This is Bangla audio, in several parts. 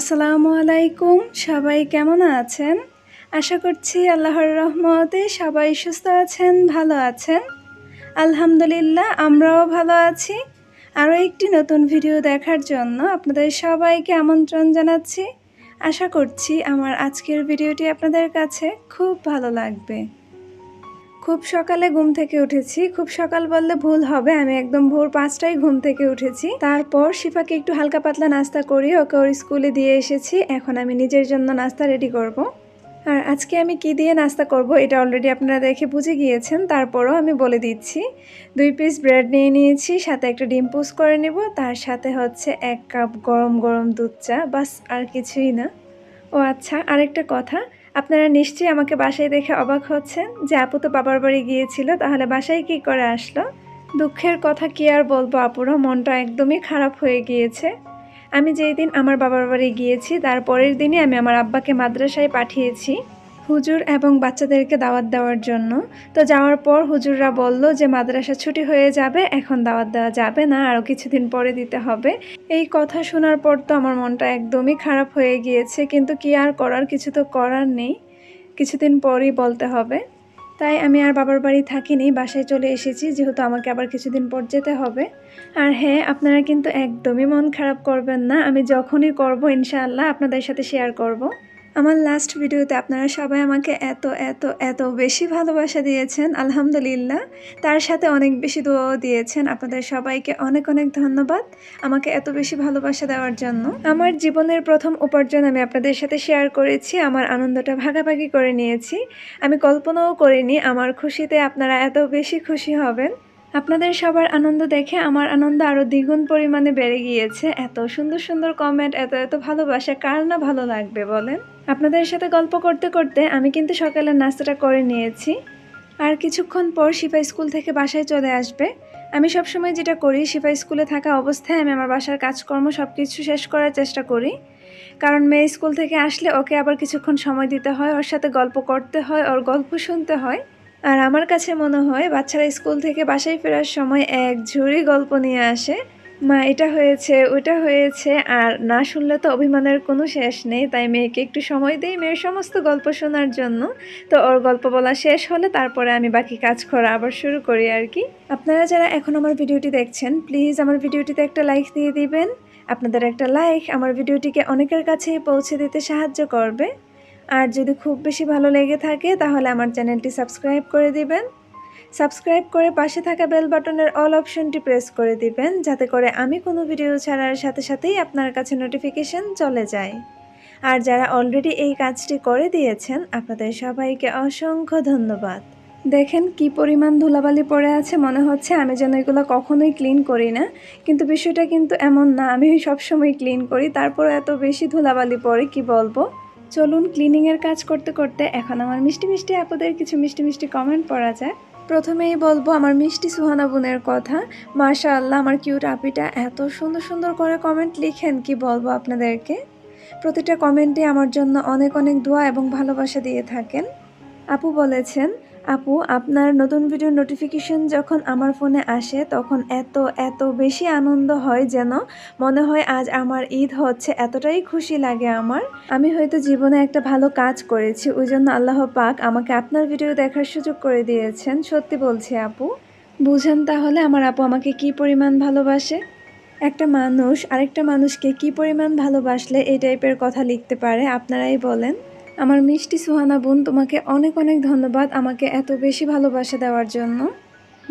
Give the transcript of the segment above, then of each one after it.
আসসালামু আলাইকুম। সবাই কেমন আছেন? আশা করছি আল্লাহর রহমতে সবাই সুস্থ আছেন, ভালো আছেন। আলহামদুলিল্লাহ আমরাও ভালো আছি। আরও একটি নতুন ভিডিও দেখার জন্য আপনাদের সবাইকে আমন্ত্রণ জানাচ্ছি। আশা করছি আমার আজকের ভিডিওটি আপনাদের কাছে খুব ভালো লাগবে। খুব সকালে ঘুম থেকে উঠেছি। খুব সকাল বললে ভুল হবে, আমি একদম ভোর 5টায় ঘুম থেকে উঠেছি। তারপর শিফাকে একটু হালকা পাতলা নাস্তা করি, ওকে ওর স্কুলে দিয়ে এসেছি। এখন আমি নিজের জন্য নাস্তা রেডি করব। আর আজকে আমি কি দিয়ে নাস্তা করব এটা অলরেডি আপনারা দেখে বুঝে গিয়েছেন, তারপরও আমি বলে দিচ্ছি। 2 পিস ব্রেড নিয়ে নিয়েছি, সাথে একটা ডিম পোস্ট করে নেব, তার সাথে হচ্ছে 1 কাপ গরম গরম দুধ চা, বাস আর কিছুই না। ও আচ্ছা, আরেকটা কথা, আপনারা নিশ্চয়ই আমাকে বাসায় দেখে অবাক হচ্ছেন যে আপু তো বাবার বাড়ি গিয়েছিল, তাহলে বাসায় কি করে আসলো? দুঃখের কথা কি আর বলবো আপুরা, মনটা একদমই খারাপ হয়ে গিয়েছে। আমি যেই দিন আমার বাবার বাড়ি গিয়েছি তার পরের দিনই আমি আমার আব্বাকে মাদ্রাসায় পাঠিয়েছি হুজুর এবং বাচ্চাদেরকে দাওয়াত দেওয়ার জন্য। তো যাওয়ার পর হুজুররা বলল যে মাদ্রাসা ছুটি হয়ে যাবে, এখন দাওয়াত দেওয়া যাবে না, আরও কিছুদিন পরে দিতে হবে। এই কথা শোনার পর তো আমার মনটা একদমই খারাপ হয়ে গিয়েছে, কিন্তু কি আর করার, কিছু তো করার নেই, কিছুদিন পরই বলতে হবে। তাই আমি আর বাবার বাড়ি থাকিনি, বাসায় চলে এসেছি, যেহেতু আমাকে আবার কিছুদিন পর যেতে হবে। আর হ্যাঁ, আপনারা কিন্তু একদমই মন খারাপ করবেন না, আমি যখনই করব ইনশাআল্লাহ আপনাদের সাথে শেয়ার করব। আমার লাস্ট ভিডিওতে আপনারা সবাই আমাকে এত এত এত বেশি ভালোবাসা দিয়েছেন, আলহামদুলিল্লাহ। তার সাথে অনেক বেশি দোয়াও দিয়েছেন। আপনাদের সবাইকে অনেক অনেক ধন্যবাদ আমাকে এত বেশি ভালোবাসা দেওয়ার জন্য। আমার জীবনের প্রথম উপার্জন আমি আপনাদের সাথে শেয়ার করেছি, আমার আনন্দটা ভাগাভাগি করে নিয়েছি। আমি কল্পনাও করিনি আমার খুশিতে আপনারা এত বেশি খুশি হবেন। আপনাদের সবার আনন্দ দেখে আমার আনন্দ আরও দ্বিগুণ পরিমাণে বেড়ে গিয়েছে। এত সুন্দর সুন্দর কমেন্ট, এত এত ভালোবাসা, কার না ভালো লাগবে বলেন? আপনাদের সাথে গল্প করতে করতে আমি কিন্তু সকালের নাস্তাটা করে নিয়েছি। আর কিছুক্ষণ পর শিফা স্কুল থেকে বাসায় চলে আসবে। আমি সবসময় যেটা করি, শিফা স্কুলে থাকা অবস্থায় আমি আমার বাসার কাজকর্ম সব কিছু শেষ করার চেষ্টা করি, কারণ মেয়ে স্কুল থেকে আসলে ওকে আবার কিছুক্ষণ সময় দিতে হয়, ওর সাথে গল্প করতে হয়, ওর গল্প শুনতে হয়। আর আমার কাছে মনে হয় বাচ্চারা স্কুল থেকে বাসায় ফেরার সময় এক ঝুড়ি গল্প নিয়ে আসে, মা এটা হয়েছে ওটা হয়েছে, আর না শুনলে তো অভিমানের কোনো শেষ নেই। তাই মেয়েকে একটু সময় দিই মেয়ের সমস্ত গল্প শোনার জন্য। তো ওর গল্প বলা শেষ হলে তারপরে আমি বাকি কাজ করা আবার শুরু করি আর কি। আপনারা যারা এখন আমার ভিডিওটি দেখছেন, প্লিজ আমার ভিডিওটিতে একটা লাইক দিয়ে দিবেন। আপনাদের একটা লাইক আমার ভিডিওটিকে অনেকের কাছেই পৌঁছে দিতে সাহায্য করবে। আর যদি খুব বেশি ভালো লেগে থাকে তাহলে আমার চ্যানেলটি সাবস্ক্রাইব করে দিবেন। সাবস্ক্রাইব করে পাশে থাকা বেল বাটনের অল অপশনটি প্রেস করে দিবেন, যাতে করে আমি কোনো ভিডিও ছাড়ার সাথে সাথেই আপনার কাছে নোটিফিকেশন চলে যায়। আর যারা অলরেডি এই কাজটি করে দিয়েছেন, আপনাদের সবাইকে অসংখ্য ধন্যবাদ। দেখেন কি পরিমাণ ধুলাবালি পড়ে আছে, মনে হচ্ছে আমি যেন এগুলো কখনোই ক্লিন করি না, কিন্তু বিষয়টা কিন্তু এমন না, আমি সবসময় ক্লিন করি, তারপর এত বেশি ধুলাবালি পড়ে কি বলবো। চলুন ক্লিনিংয়ের কাজ করতে করতে এখন আমার মিষ্টি মিষ্টি আপুদের কিছু মিষ্টি মিষ্টি কমেন্ট পড়া যায়। প্রথমেই বলবো আমার মিষ্টি সুহানা বোনের কথা। মাশাআল্লাহ, আমার কিউট আপিটা এত সুন্দর সুন্দর করে কমেন্ট লিখেন, কি বলবো আপনাদেরকে। প্রতিটা কমেন্টে আমার জন্য অনেক অনেক দোয়া এবং ভালোবাসা দিয়ে থাকেন। আপু বলেছেন, আপু আপনার নতুন ভিডিওর নোটিফিকেশন যখন আমার ফোনে আসে তখন এত এত বেশি আনন্দ হয়, যেন মনে হয় আজ আমার ঈদ হচ্ছে, এতটাই খুশি লাগে আমার। আমি হয়তো জীবনে একটা ভালো কাজ করেছি, ওই জন্য আল্লাহ পাক আমাকে আপনার ভিডিও দেখার সুযোগ করে দিয়েছেন। সত্যি বলছি আপু, বুঝেন তাহলে আমার আপু আমাকে কি পরিমাণ ভালোবাসে। একটা মানুষ আরেকটা মানুষকে কি পরিমাণ ভালোবাসলে এই টাইপের কথা লিখতে পারে, আপনারাই বলেন। আমার মিষ্টি সুহানা বোন, তোমাকে অনেক অনেক ধন্যবাদ আমাকে এত বেশি ভালোবাসা দেওয়ার জন্য।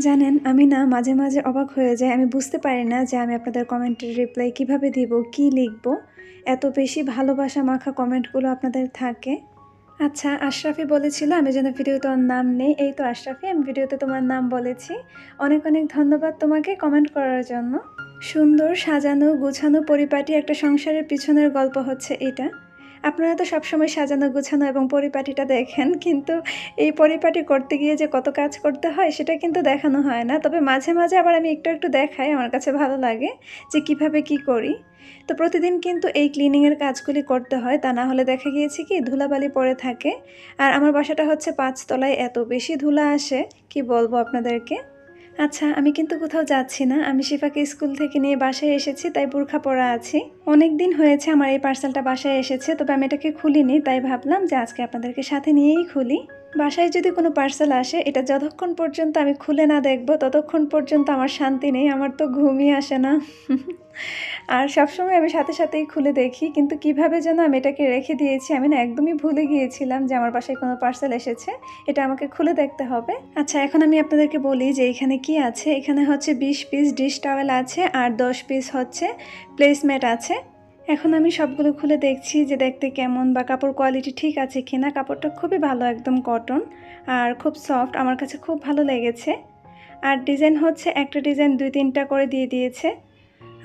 জানেন আমি না মাঝে মাঝে অবাক হয়ে যাই, আমি বুঝতে পারি না যে আমি আপনাদের কমেন্টের রিপ্লাই কিভাবে দিব, কি লিখব। এত বেশি ভালোবাসা মাখা কমেন্টগুলো আপনাদের থাকে। আচ্ছা, আশরাফি বলেছিল আমি যেন ভিডিওতে ওর নাম নেই, এই তো আশরাফি, আমি ভিডিওতে তোমার নাম বলেছি। অনেক অনেক ধন্যবাদ তোমাকে কমেন্ট করার জন্য। সুন্দর সাজানো গোছানো পরিপাটি একটা সংসারের পিছনের গল্প হচ্ছে এটা। আপনারা তো সবসময় সাজানো গোছানো এবং পরিপাটিটা দেখেন, কিন্তু এই পরিপাটি করতে গিয়ে যে কত কাজ করতে হয় সেটা কিন্তু দেখানো হয় না। তবে মাঝে মাঝে আবার আমি একটু একটু দেখাই, আমার কাছে ভালো লাগে যে কিভাবে কি করি। তো প্রতিদিন কিন্তু এই ক্লিনিংয়ের কাজগুলি করতে হয়, তা না হলে দেখা গিয়েছে কি ধুলাবালি পড়ে থাকে। আর আমার বাসাটা হচ্ছে 5 তলায়, এত বেশি ধুলা আসে কি বলবো আপনাদেরকে। আচ্ছা, আমি কিন্তু কোথাও যাচ্ছি না। আমি শিফাকে স্কুল থেকে নিয়ে বাসায় এসেছি, তাই বোরখা পরা আছি। অনেক দিন হয়েছে আমার এই পার্সেলটা বাসায় এসেছে, তবে আমি এটাকে খুলিনি, তাই ভাবলাম যে আজকে আপনাদেরকে সাথে নিয়েই খুলি। বাসায় যদি কোনো পার্সেল আসে, এটা যতক্ষণ পর্যন্ত আমি খুলে না দেখব, ততক্ষণ পর্যন্ত আমার শান্তি নেই। আমার তো ঘুমই আসে না। আর সবসময় আমি সাথে সাথেই খুলে দেখি, কিন্তু কিভাবে যেন আমি এটাকে রেখে দিয়েছি। আমি না একদমই ভুলে গিয়েছিলাম যে আমার বাসায় কোনো পার্সেল এসেছে, এটা আমাকে খুলে দেখতে হবে। আচ্ছা, এখন আমি আপনাদেরকে বলি যে এখানে কি আছে। এখানে হচ্ছে 20 পিস ডিশ টাওয়েল আছে আর 10 পিস হচ্ছে প্লেসম্যাট আছে। এখন আমি সবগুলো খুলে দেখছি যে দেখতে কেমন বা কাপড় কোয়ালিটি ঠিক আছে কিনা। কাপড়টা খুবই ভালো, একদম কটন আর খুব সফট, আমার কাছে খুব ভালো লেগেছে। আর ডিজাইন হচ্ছে একটা ডিজাইন 2-3টা করে দিয়ে দিয়েছে।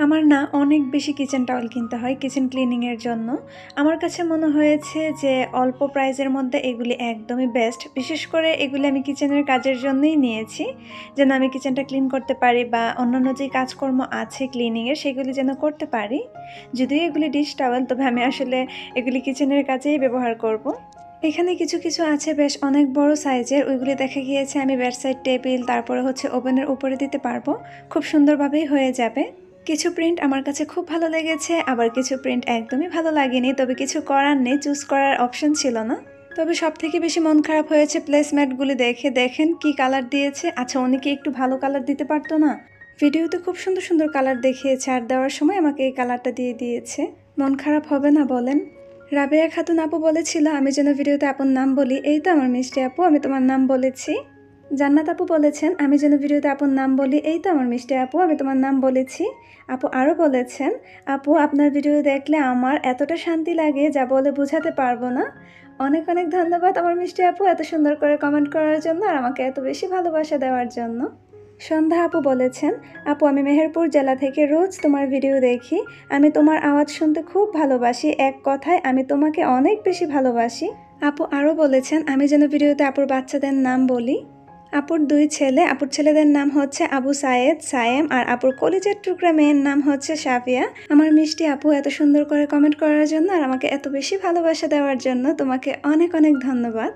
আমার না অনেক বেশি কিচেন টাওয়েল কিনতে হয় কিচেন ক্লিনিংয়ের জন্য। আমার কাছে মনে হয়েছে যে অল্প প্রাইসের মধ্যে এগুলি একদমই বেস্ট। বিশেষ করে এগুলি আমি কিচেনের কাজের জন্যই নিয়েছি, যেন আমি কিচেনটা ক্লিন করতে পারি বা অন্যান্য যে কাজকর্ম আছে ক্লিনিংয়ের সেগুলি যেন করতে পারি। যদিও এগুলি ডিশ টাওয়েল, তবে আমি আসলে এগুলি কিচেনের কাজেই ব্যবহার করব। এখানে কিছু কিছু আছে বেশ অনেক বড় সাইজের, ওইগুলি দেখা গিয়েছে আমি বেডসাইড টেবিল তারপরে হচ্ছে ওভেনের উপরে দিতে পারবো, খুব সুন্দরভাবেই হয়ে যাবে। কিছু প্রিন্ট আমার কাছে খুব ভালো লেগেছে, আবার কিছু প্রিন্ট একদমই ভালো লাগেনি, তবে কিছু করার নেই, চুজ করার অপশন ছিল না। তবে সব থেকে বেশি মন খারাপ হয়েছে প্লেসম্যাটগুলি দেখে। দেখেন কি কালার দিয়েছে। আচ্ছা, উনি কি একটু ভালো কালার দিতে পারতো না? ভিডিওতে খুব সুন্দর সুন্দর কালার দেখিয়েছে, আর দেওয়ার সময় আমাকে এই কালারটা দিয়ে দিয়েছে। মন খারাপ হবে না বলেন? রাবেয়া খাতুন আপু বলেছিল আমি যেন ভিডিওতে আপুর নাম বলি। এই তো আমার মিষ্টি আপু, আমি তোমার নাম বলেছি। জান্নাত আপু বলেছেন আমি যেন ভিডিওতে আপুর নাম বলি। এই তো আমার মিষ্টি আপু, আমি তোমার নাম বলেছি। আপু আরও বলেছেন আপু আপনার ভিডিও দেখলে আমার এতটা শান্তি লাগে যা বলে বোঝাতে পারবো না। অনেক অনেক ধন্যবাদ আমার মিষ্টি আপু এত সুন্দর করে কমেন্ট করার জন্য আর আমাকে এত বেশি ভালোবাসা দেওয়ার জন্য। সন্ধ্যা আপু বলেছেন আপু আমি মেহেরপুর জেলা থেকে রোজ তোমার ভিডিও দেখি। আমি তোমার আওয়াজ শুনতে খুব ভালোবাসি। এক কথায় আমি তোমাকে অনেক বেশি ভালোবাসি। আপু আরও বলেছেন আমি যেন ভিডিওতে আপুর বাচ্চাদের নাম বলি। আপুর 2 ছেলে, আপুর ছেলেদের নাম হচ্ছে আবু সায়েদ, সায়েম, আর আপুর কলিজার টুকরা মেয়ের নাম হচ্ছে সাফিয়া। আমার মিষ্টি আপু এত সুন্দর করে কমেন্ট করার জন্য আর আমাকে এত বেশি ভালোবাসা দেওয়ার জন্য তোমাকে অনেক অনেক ধন্যবাদ।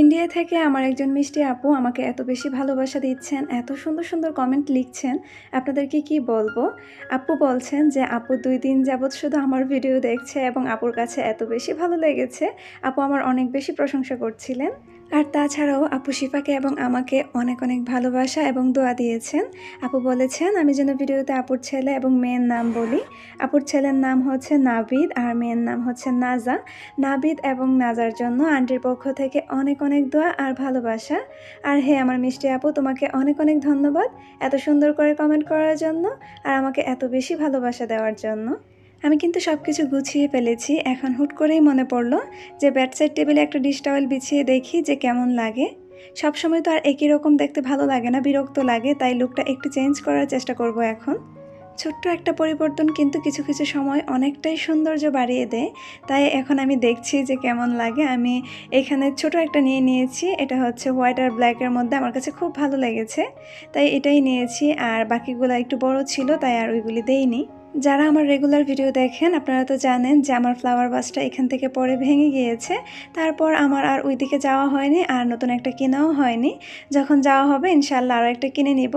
ইন্ডিয়া থেকে আমার একজন মিষ্টি আপু আমাকে এত বেশি ভালোবাসা দিচ্ছেন, এত সুন্দর সুন্দর কমেন্ট লিখছেন, আপনাদেরকে কি বলবো। আপু বলছেন যে আপু 2 দিন যাবৎ শুধু আমার ভিডিও দেখছে এবং আপুর কাছে এত বেশি ভালো লেগেছে। আপু আমার অনেক বেশি প্রশংসা করছিলেন। আর তাছাড়াও আপু শিফাকে এবং আমাকে অনেক অনেক ভালোবাসা এবং দোয়া দিয়েছেন। আপু বলেছেন আমি যেন ভিডিওতে আপুর ছেলে এবং মেয়ের নাম বলি। আপুর ছেলের নাম হচ্ছে নাবিদ আর মেয়ের নাম হচ্ছে নাজা। নাবিদ এবং নাজার জন্য আন্টির পক্ষ থেকে অনেক অনেক দোয়া আর ভালোবাসা। আর হে আমার মিষ্টি আপু, তোমাকে অনেক অনেক ধন্যবাদ এত সুন্দর করে কমেন্ট করার জন্য আর আমাকে এত বেশি ভালোবাসা দেওয়ার জন্য। আমি কিন্তু সব কিছু গুছিয়ে ফেলেছি। এখন হুট করেই মনে পড়লো যে বেডসাইড টেবিলে একটা ডিশ টাওয়েল বিছিয়ে দেখি যে কেমন লাগে। সবসময় তো আর একই রকম দেখতে ভালো লাগে না, বিরক্ত লাগে, তাই লুকটা একটু চেঞ্জ করার চেষ্টা করব এখন। ছোট্ট একটা পরিবর্তন কিন্তু কিছু কিছু সময় অনেকটাই সৌন্দর্য বাড়িয়ে দেয়। তাই এখন আমি দেখছি যে কেমন লাগে। আমি এখানে ছোট একটা নিয়ে নিয়েছি, এটা হচ্ছে হোয়াইট আর ব্ল্যাকের মধ্যে, আমার কাছে খুব ভালো লেগেছে তাই এটাই নিয়েছি। আর বাকিগুলো একটু বড় ছিল তাই আর ওইগুলি দেইনি। যারা আমার রেগুলার ভিডিও দেখেন আপনারা তো জানেন যে আমার ফ্লাওয়ার ভাসটা এখান থেকে পরে ভেঙে গিয়েছে। তারপর আমার আর ওই দিকে যাওয়া হয়নি আর নতুন একটা কেনাও হয়নি। যখন যাওয়া হবে ইনশাআল্লাহ আরও একটা কিনে নিব।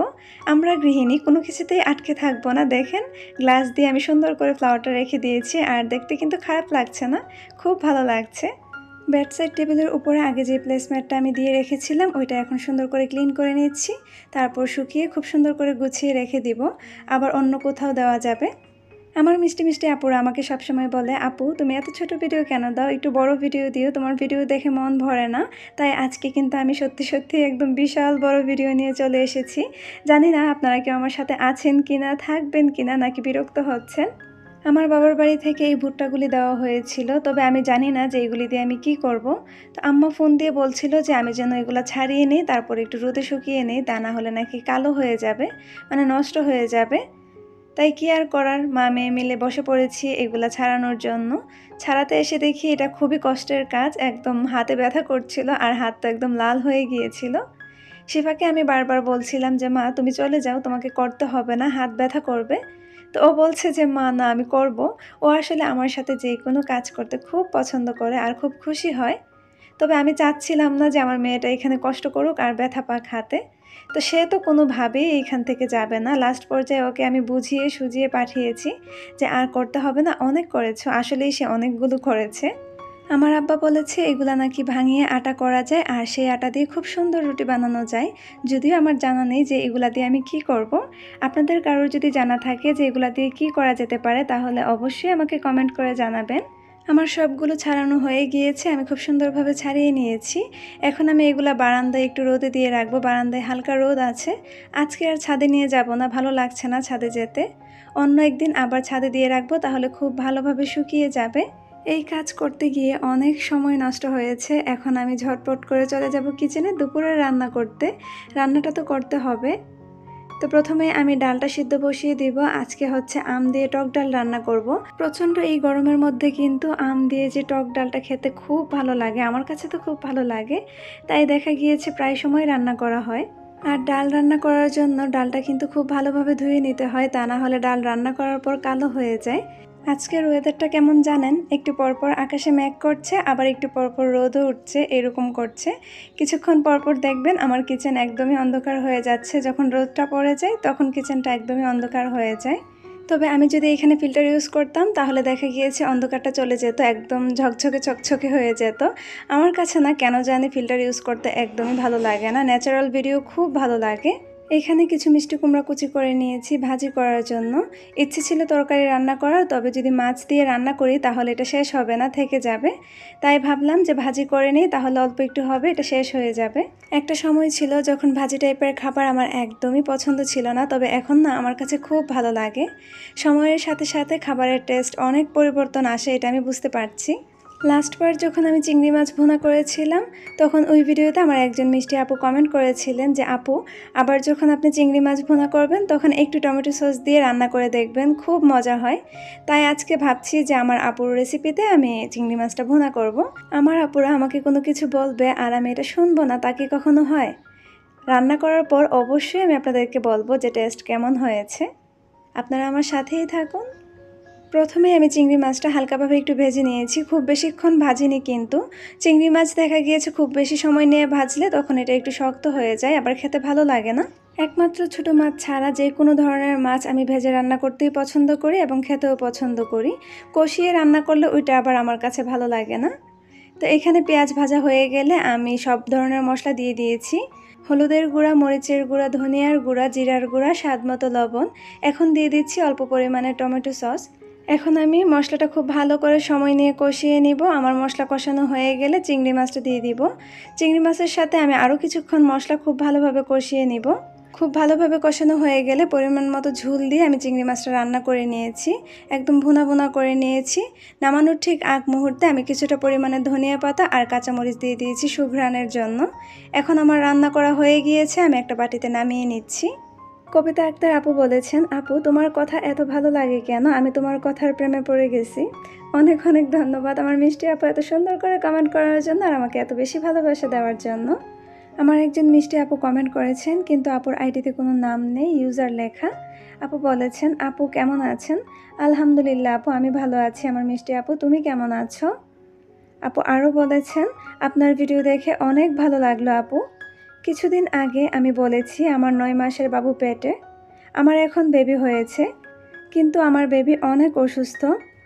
আমরা গৃহিণী কোনো কিছুতেই আটকে থাকবো না। দেখেন গ্লাস দিয়ে আমি সুন্দর করে ফ্লাওয়ারটা রেখে দিয়েছি আর দেখতে কিন্তু খারাপ লাগছে না, খুব ভালো লাগছে। বেডসাইড টেবিলের উপরে আগে যে প্লেসম্যাটটা আমি দিয়ে রেখেছিলাম ওইটা এখন সুন্দর করে ক্লিন করে নিচ্ছি। তারপর শুকিয়ে খুব সুন্দর করে গুছিয়ে রেখে দিব, আবার অন্য কোথাও দেওয়া যাবে। আমার মিষ্টি মিষ্টি আপুরা আমাকে সবসময় বলে আপু তুমি এত ছোট ভিডিও কেন দাও, একটু বড় ভিডিও দিও, তোমার ভিডিও দেখে মন ভরে না। তাই আজকে কিন্তু আমি সত্যি সত্যি একদম বিশাল বড় ভিডিও নিয়ে চলে এসেছি। জানি না আপনারা কেউ আমার সাথে আছেন কিনা, থাকবেন কিনা, নাকি বিরক্ত হচ্ছেন। আমার বাবার বাড়ি থেকে এই ভুট্টাগুলি দেওয়া হয়েছিল, তবে আমি জানি না যে এগুলি দিয়ে আমি কি করব। তো আম্মা ফোন দিয়ে বলছিল যে আমি যেন এগুলো ছাড়িয়ে নিই, তারপর একটু রোদে শুকিয়ে নিই, তা না হলে নাকি কালো হয়ে যাবে, মানে নষ্ট হয়ে যাবে। তাই কি আর করার, মা মেয়ে মিলে বসে পড়েছি এগুলা ছাড়ানোর জন্য। ছাড়াতে এসে দেখি এটা খুবই কষ্টের কাজ, একদম হাতে ব্যথা করছিল আর হাত তো একদম লাল হয়ে গিয়েছিল। শিফাকে আমি বারবার বলছিলাম যে মা তুমি চলে যাও, তোমাকে করতে হবে না, হাত ব্যথা করবে। তো ও বলছে যে মা না আমি করব। ও আসলে আমার সাথে যে কোনো কাজ করতে খুব পছন্দ করে আর খুব খুশি হয়। তবে আমি চাচ্ছিলাম না যে আমার মেয়েটা এখানে কষ্ট করুক আর ব্যথা পাক হাতে। তো সে তো কোনোভাবেই এইখান থেকে যাবে না। লাস্ট পর্যায়ে ওকে আমি বুঝিয়ে সুঝিয়ে পাঠিয়েছি যে আর করতে হবে না, অনেক করেছো। আসলেই সে অনেকগুলো করেছে। আমার আব্বা বলেছে এগুলা নাকি ভাঙিয়ে আটা করা যায় আর সেই আটা দিয়ে খুব সুন্দর রুটি বানানো যায়। যদিও আমার জানা নেই যে এগুলা দিয়ে আমি কি করব। আপনাদের কারোর যদি জানা থাকে যে এগুলা দিয়ে কি করা যেতে পারে তাহলে অবশ্যই আমাকে কমেন্ট করে জানাবেন। আমার সবগুলো ছাড়ানো হয়ে গিয়েছে, আমি খুব সুন্দরভাবে ছাড়িয়ে নিয়েছি। এখন আমি এগুলা বারান্দায় একটু রোদে দিয়ে রাখবো। বারান্দায় হালকা রোদ আছে। আজকে আর ছাদে নিয়ে যাব না, ভালো লাগছে না ছাদে যেতে। অন্য একদিন আবার ছাদে দিয়ে রাখবো, তাহলে খুব ভালোভাবে শুকিয়ে যাবে। এই কাজ করতে গিয়ে অনেক সময় নষ্ট হয়েছে। এখন আমি ঝটপট করে চলে যাব কিচেনে দুপুরে রান্না করতে। রান্নাটা তো করতে হবে। তো প্রথমে আমি ডালটা সিদ্ধ বসিয়ে দিব। আজকে হচ্ছে আম দিয়ে টক ডাল রান্না করব। প্রচণ্ড এই গরমের মধ্যে কিন্তু আম দিয়ে যে টক ডালটা খেতে খুব ভালো লাগে, আমার কাছে তো খুব ভালো লাগে। তাই দেখা গিয়েছে প্রায় সময় রান্না করা হয়। আর ডাল রান্না করার জন্য ডালটা কিন্তু খুব ভালোভাবে ধুয়ে নিতে হয়, তা না হলে ডাল রান্না করার পর কালো হয়ে যায়। আজকের ওয়েদারটা কেমন জানেন? একটু পরপর আকাশে মেঘ করছে, আবার একটু পরপর রোদও উঠছে, এরকম করছে। কিছুক্ষণ পরপর দেখবেন আমার কিচেন একদমই অন্ধকার হয়ে যাচ্ছে। যখন রোদটা পড়ে যায় তখন কিচেনটা একদমই অন্ধকার হয়ে যায়। তবে আমি যদি এখানে ফিল্টার ইউজ করতাম তাহলে দেখা গিয়েছে অন্ধকারটা চলে যেত, একদম ঝকঝকে চকচকে হয়ে যেত। আমার কাছে না কেন জানি ফিল্টার ইউজ করতে একদমই ভালো লাগে না, ন্যাচারাল ভিডিও খুব ভালো লাগে। এখানে কিছু মিষ্টি কুমড়া কুচি করে নিয়েছি ভাজি করার জন্য। ইচ্ছে ছিল তরকারি রান্না করার, তবে যদি মাছ দিয়ে রান্না করি তাহলে এটা শেষ হবে না, থেকে যাবে। তাই ভাবলাম যে ভাজি করে নিই, তাহলে অল্প একটু হবে, এটা শেষ হয়ে যাবে। একটা সময় ছিল যখন ভাজি টাইপের খাবার আমার একদমই পছন্দ ছিল না, তবে এখন না আমার কাছে খুব ভালো লাগে। সময়ের সাথে সাথে খাবারের টেস্ট অনেক পরিবর্তন আসে, এটা আমি বুঝতে পারছি। লাস্টবার যখন আমি চিংড়ি মাছ ভুনা করেছিলাম তখন ওই ভিডিওতে আমার একজন মিষ্টি আপু কমেন্ট করেছিলেন যে আপু, আবার যখন আপনি চিংড়ি মাছ ভুনা করবেন তখন একটু টমেটো সস দিয়ে রান্না করে দেখবেন, খুব মজা হয়। তাই আজকে ভাবছি যে আমার আপুর রেসিপিতে আমি চিংড়ি মাছটা ভুনা করব। আমার আপুরা আমাকে কোনো কিছু বলবে আর আমি এটা শুনবো না, তা কি কখনো হয়? রান্না করার পর অবশ্যই আমি আপনাদেরকে বলবো যে টেস্ট কেমন হয়েছে। আপনারা আমার সাথেই থাকুন। প্রথমে আমি চিংড়ি মাছটা হালকাভাবে একটু ভেজে নিয়েছি, খুব বেশিক্ষণ ভাজিনি। কিন্তু চিংড়ি মাছ দেখা গিয়েছে খুব বেশি সময় নিয়ে ভাজলে তখন এটা একটু শক্ত হয়ে যায়, আবার খেতে ভালো লাগে না। একমাত্র ছোটো মাছ ছাড়া যে কোনো ধরনের মাছ আমি ভেজে রান্না করতেই পছন্দ করি এবং খেতেও পছন্দ করি। কষিয়ে রান্না করলে ওইটা আবার আমার কাছে ভালো লাগে না। তো এখানে পেঁয়াজ ভাজা হয়ে গেলে আমি সব ধরনের মশলা দিয়ে দিয়েছি। হলুদের গুঁড়া, মরিচের গুঁড়া, ধনিয়ার গুঁড়া, জিরার গুঁড়া, স্বাদমতো লবণ। এখন দিয়ে দিচ্ছি অল্প পরিমাণে টমেটো সস। এখন আমি মশলাটা খুব ভালো করে সময় নিয়ে কষিয়ে নিব। আমার মশলা কষানো হয়ে গেলে চিংড়ি মাছটা দিয়ে দিব। চিংড়ি মাছের সাথে আমি আরও কিছুক্ষণ মশলা খুব ভালোভাবে কষিয়ে নিব। খুব ভালোভাবে কষানো হয়ে গেলে পরিমাণ মতো ঝোল দিয়ে আমি চিংড়ি মাছটা রান্না করে নিয়েছি, একদম ভুনা ভুনা করে নিয়েছি। নামানোর ঠিক আগ মুহূর্তে আমি কিছুটা পরিমাণে ধনিয়া পাতা আর কাঁচামরিচ দিয়ে দিয়েছি সুঘ্রাণের জন্য। এখন আমার রান্না করা হয়ে গিয়েছে, আমি একটা বাটিতে নামিয়ে নিচ্ছি। কবিতা আক্তার আপু বলেছেন, আপু তোমার কথা এত ভালো লাগে কেন? আমি তোমার কথার প্রেমে পড়ে গেছি। অনেক অনেক ধন্যবাদ আমার মিষ্টি আপু এত সুন্দর করে কমেন্ট করার জন্য আর আমাকে এত বেশি ভালোবাসা দেওয়ার জন্য। আমার একজন মিষ্টি আপু কমেন্ট করেছেন, কিন্তু আপুর আইডিতে কোনো নাম নেই, ইউজার লেখা। আপু বলেছেন, আপু কেমন আছেন? আলহামদুলিল্লাহ আপু, আমি ভালো আছি। আমার মিষ্টি আপু, তুমি কেমন আছো? আপু আরও বলেছেন, আপনার ভিডিও দেখে অনেক ভালো লাগলো আপু। কিছুদিন আগে আমি বলেছি আমার 9 মাসের বাবু পেটে। আমার এখন বেবি হয়েছে, কিন্তু আমার বেবি অনেক অসুস্থ।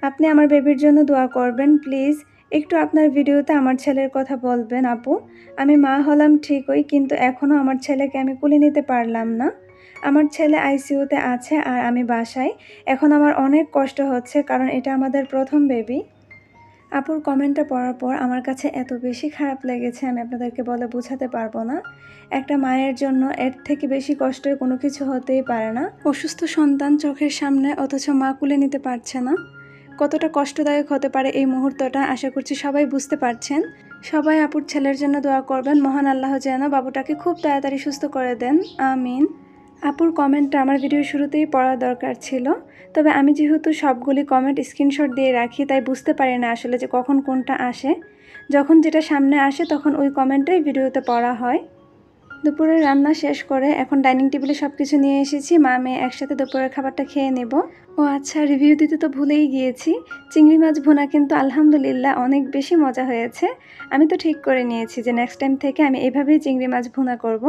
আপনি আমার বেবির জন্য দোয়া করবেন প্লিজ। একটু আপনার ভিডিওতে আমার ছেলের কথা বলবেন আপু। আমি মা হলাম ঠিকই, কিন্তু এখনও আমার ছেলেকে আমি কোলে নিতে পারলাম না। আমার ছেলে আইসিইউতে আছে আর আমি বাসায়। এখন আমার অনেক কষ্ট হচ্ছে, কারণ এটা আমাদের প্রথম বেবি। আপুর কমেন্টটা পড়ার পর আমার কাছে এত বেশি খারাপ লেগেছে, আমি আপনাদেরকে বলে বোঝাতে পারবো না। একটা মায়ের জন্য এর থেকে বেশি কষ্টের কোনো কিছু হতেই পারে না। অসুস্থ সন্তান চোখের সামনে, অথচ মা কুলে নিতে পারছে না। কতটা কষ্টদায়ক হতে পারে এই মুহূর্তটা, আশা করছি সবাই বুঝতে পারছেন। সবাই আপুর ছেলের জন্য দোয়া করবেন, মহান আল্লাহ যেন বাবুটাকে খুব তাড়াতাড়ি সুস্থ করে দেন, আমিন। আপুর কমেন্টটা আমার ভিডিও শুরুতেই পড়া দরকার ছিল, তবে আমি যেহেতু সবগুলি কমেন্ট স্ক্রিনশট দিয়ে রাখি তাই বুঝতে পারি না আসলে যে কখন কোনটা আসে। যখন যেটা সামনে আসে তখন ওই কমেন্টটাই ভিডিওতে পড়া হয়। দুপুরের রান্না শেষ করে এখন ডাইনিং টেবিলে সব কিছু নিয়ে এসেছি। মা মেয়ে একসাথে দুপুরের খাবারটা খেয়ে নেব। ও আচ্ছা, রিভিউ দিতে তো ভুলেই গিয়েছি। চিংড়ি মাছ ভুনা কিন্তু আলহামদুলিল্লাহ অনেক বেশি মজা হয়েছে। আমি তো ঠিক করে নিয়েছি যে নেক্সট টাইম থেকে আমি এভাবেই চিংড়ি মাছ ভুনা করব।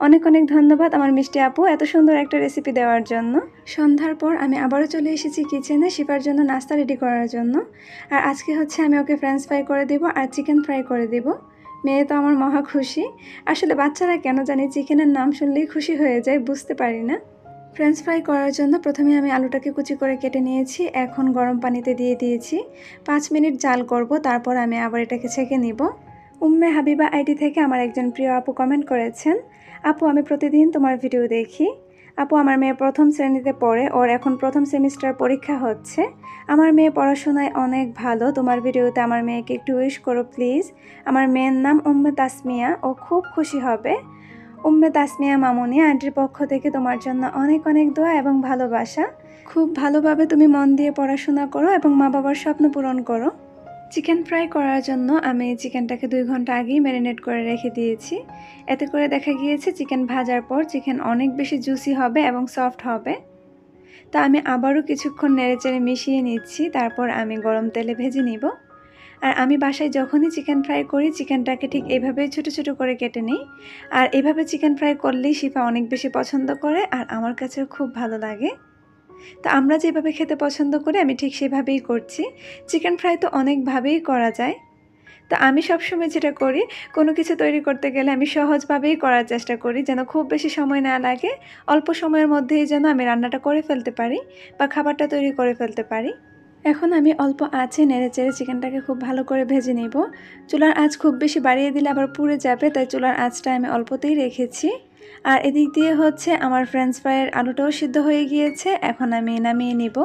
অনেক অনেক ধন্যবাদ আমার মিষ্টি আপু এত সুন্দর একটা রেসিপি দেওয়ার জন্য। সন্ধ্যার পর আমি আবারও চলে এসেছি কিচেনে শিফার জন্য নাস্তা রেডি করার জন্য। আর আজকে হচ্ছে আমি ওকে ফ্রেঞ্চ ফ্রাই করে দেব আর চিকেন ফ্রাই করে দেব। মেয়ে তো আমার মহা খুশি। আসলে বাচ্চারা কেন জানি চিকেনের নাম শুনলেই খুশি হয়ে যায়, বুঝতে পারি না। ফ্রেঞ্চ ফ্রাই করার জন্য প্রথমে আমি আলুটাকে কুচি করে কেটে নিয়েছি। এখন গরম পানিতে দিয়ে দিয়েছি। 5 মিনিট জাল করব, তারপর আমি আবার এটাকে ছেঁকে নিব। উম্মে হাবিবা আইডি থেকে আমার একজন প্রিয় আপু কমেন্ট করেছেন, আপু আমি প্রতিদিন তোমার ভিডিও দেখি। আপু আমার মেয়ে প্রথম শ্রেণীতে পড়ে, ওর এখন প্রথম সেমিস্টার পরীক্ষা হচ্ছে। আমার মেয়ে পড়াশোনায় অনেক ভালো, তোমার ভিডিওতে আমার মেয়েকে একটু উইশ করো প্লিজ। আমার মেয়ের নাম উম্মে তাসমিয়া, ও খুব খুশি হবে। উম্মে তাসমিয়া মামুনি আন্টির পক্ষ থেকে তোমার জন্য অনেক অনেক দোয়া এবং ভালোবাসা। খুব ভালোভাবে তুমি মন দিয়ে পড়াশোনা করো এবং মা বাবার স্বপ্ন পূরণ করো। চিকেন ফ্রাই করার জন্য আমি চিকেনটাকে 2 ঘন্টা আগেই ম্যারিনেট করে রেখে দিয়েছি। এতে করে দেখা গিয়েছে চিকেন ভাজার পর চিকেন অনেক বেশি জুসি হবে এবং সফট হবে। তা আমি আবারও কিছুক্ষণ নেড়েচেড়ে মিশিয়ে নিচ্ছি, তারপর আমি গরম তেলে ভেজে নিব। আর আমি বাসায় যখনই চিকেন ফ্রাই করি চিকেনটাকে ঠিক এইভাবে ছোটো ছোটো করে কেটে নিই। আর এভাবে চিকেন ফ্রাই করলেই শিফা অনেক বেশি পছন্দ করে আর আমার কাছেও খুব ভালো লাগে। তো আমরা যেভাবে খেতে পছন্দ করি আমি ঠিক সেভাবেই করছি। চিকেন ফ্রাই তো অনেকভাবেই করা যায়। তো আমি সবসময় যেটা করি, কোনো কিছু তৈরি করতে গেলে আমি সহজভাবেই করার চেষ্টা করি, যেন খুব বেশি সময় না লাগে, অল্প সময়ের মধ্যেই যেন আমি রান্নাটা করে ফেলতে পারি বা খাবারটা তৈরি করে ফেলতে পারি। এখন আমি অল্প আঁচে নেড়েচেড়ে চিকেনটাকে খুব ভালো করে ভেজে নেব। চুলার আঁচ খুব বেশি বাড়িয়ে দিলে আবার পুড়ে যাবে, তাই চুলার আঁচটা আমি অল্পতেই রেখেছি। আর এদিক দিয়ে হচ্ছে আমার ফ্রেঞ্চ ফ্রাইয়ের আলুটাও সিদ্ধ হয়ে গিয়েছে, এখন আমি নামিয়ে নিব।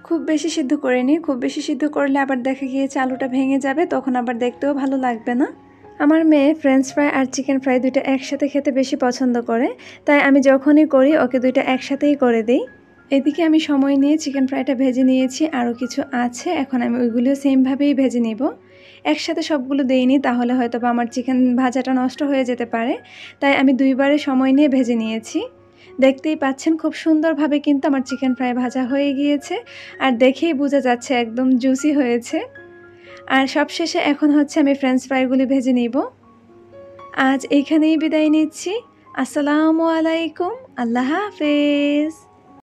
খুব বেশি সিদ্ধ করিনি, খুব বেশি সিদ্ধ করলে আবার দেখা গিয়েছে আলুটা ভেঙে যাবে, তখন আবার দেখতেও ভালো লাগবে না। আমার মেয়ে ফ্রেঞ্চ ফ্রাই আর চিকেন ফ্রাই দুইটা একসাথে খেতে বেশি পছন্দ করে, তাই আমি যখনই করি ওকে দুইটা একসাথেই করে দিই। এদিকে আমি সময় নিয়ে চিকেন ফ্রাইটা ভেজে নিয়েছি, আরও কিছু আছে, এখন আমি ওইগুলিও সেমভাবেই ভেজে নিব। একসাথে সবগুলো দেইনি, তাহলে হয়তো বা আমার চিকেন ভাজাটা নষ্ট হয়ে যেতে পারে, তাই আমি দুইবারে সময় নিয়ে ভেজে নিয়েছি। দেখতেই পাচ্ছেন খুব সুন্দরভাবে কিন্তু আমার চিকেন ফ্রাই ভাজা হয়ে গিয়েছে, আর দেখেই বোঝা যাচ্ছে একদম জুসি হয়েছে। আর সবশেষে এখন হচ্ছে আমি ফ্রেঞ্চ ফ্রাইগুলি ভেজে নিব। আজ এইখানেই বিদায় নিচ্ছি। আসসালামু আলাইকুম, আল্লাহ হাফেজ।